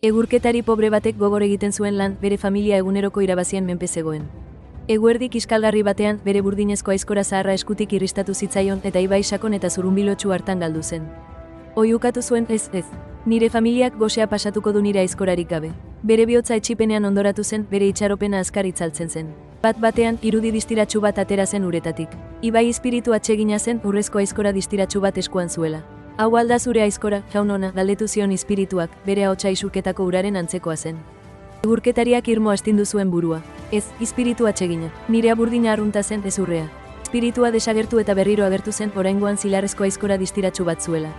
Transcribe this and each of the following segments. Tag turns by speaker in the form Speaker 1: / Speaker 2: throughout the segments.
Speaker 1: Egurketari pobre batek gogor egiten zuen lan, bere familia eguneroko irabazien menpe zegoen. Eguerdi kiskalgarri batean, bere burdinezko aizkora zaharra eskutik irristatu zitzaion eta ibai sakon eta zurunbilotsu hartan galdu zen. Oihukatu zuen, ez, nire familiak gosea pasatuko du nire aizkorarik gabe. Bere bihotza etxipenean ondoratu zen, bere itxaropena azkar itzaltzen zen. Bat-batean, irudi distiratsu bat atera zen uretatik. Ibai espiritu atsegina zen, urrezko aizkora distiratsu bat eskuan zuela. Hau alda zure aizkora, jaun ona, galdetu zion espirituak, bere ahotsa isurketako uraren antzekoa zen. Egurketariak irmo astindu zuen burua. Ez, espiritu atsegina. Nire aburdina arrunta zen, ez urrea. Espiritua desagertu eta berriro agertu zen, oraingoan zilarrezko aizkora distiratsu bat zuela.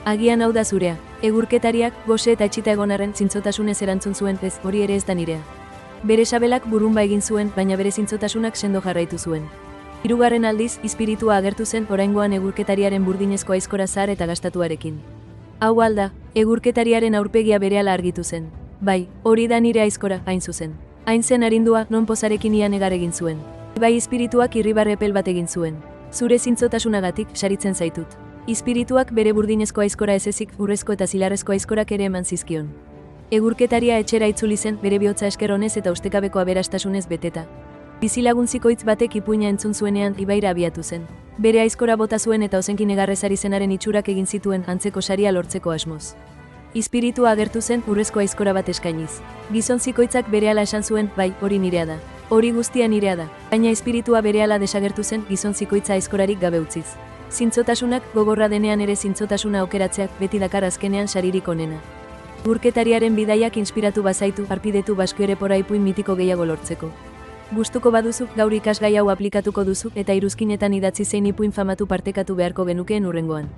Speaker 1: Agian hau da zurea. Egurketariak, gose eta etxita egonarren zintzotasunez erantzun zuen, ez, hori ere ez da nirea. Bere sabelak burrunba egin zuen, baina bere zintzotasunak sendo jarraitu zuen. Hirugarren aldiz, espiritua agertu zen, oraingoan egurketariaren burdinezko aizkora zahar eta gastatuarekin. Hau alda, egurketariaren aurpegia berehala argitu zen. Bai, hori da nire aizkora, hain zuzen. Hain zen arindua, non pozarekin ia negar egin zuen. Bai, espirituak irribarre epel bat egin zuen. Zure zintzotasunagatik, saritzen zaitut. Espirituak bere burdinezko aizkora ez ezik, urrezko eta zilarrezko aizkorak ere eman zizkion. Egurketaria etxera itzuli zen, bere bihotza esker honez eta ustekabeko aberastasunez beteta. Bizilagun zikoitz batek ipuina entzun zuenean ibaira abiatu zen. Bere aizkora bota zuen eta ozenki negarrezari zenaren itxurak egin zituen antzeko saria lortzeko asmoz. Espiritua agertu zen urrezko aizkora bat eskainiz. Gizon zikoitzak berehala esan zuen, bai, hori nirea da. Hori guztia nirea da. Baina espiritua berehala desagertu zen gizon zikoitza aizkorarik gabe utziz. Zintzotasunak gogorra denean ere zintzotasuna aukeratzeak beti dakar azkenean saririk onena. Egurketariaren bidaiak inspiratu bazaitu, arpidetu Baskio-Erepora ipuin mitiko gehiago lortzeko. Gustuko baduzu, gaur ikasgai hau aplikatuko duzu eta iruzkinetan idatzi zein ipuin famatu partekatu beharko genukeen hurrengoan.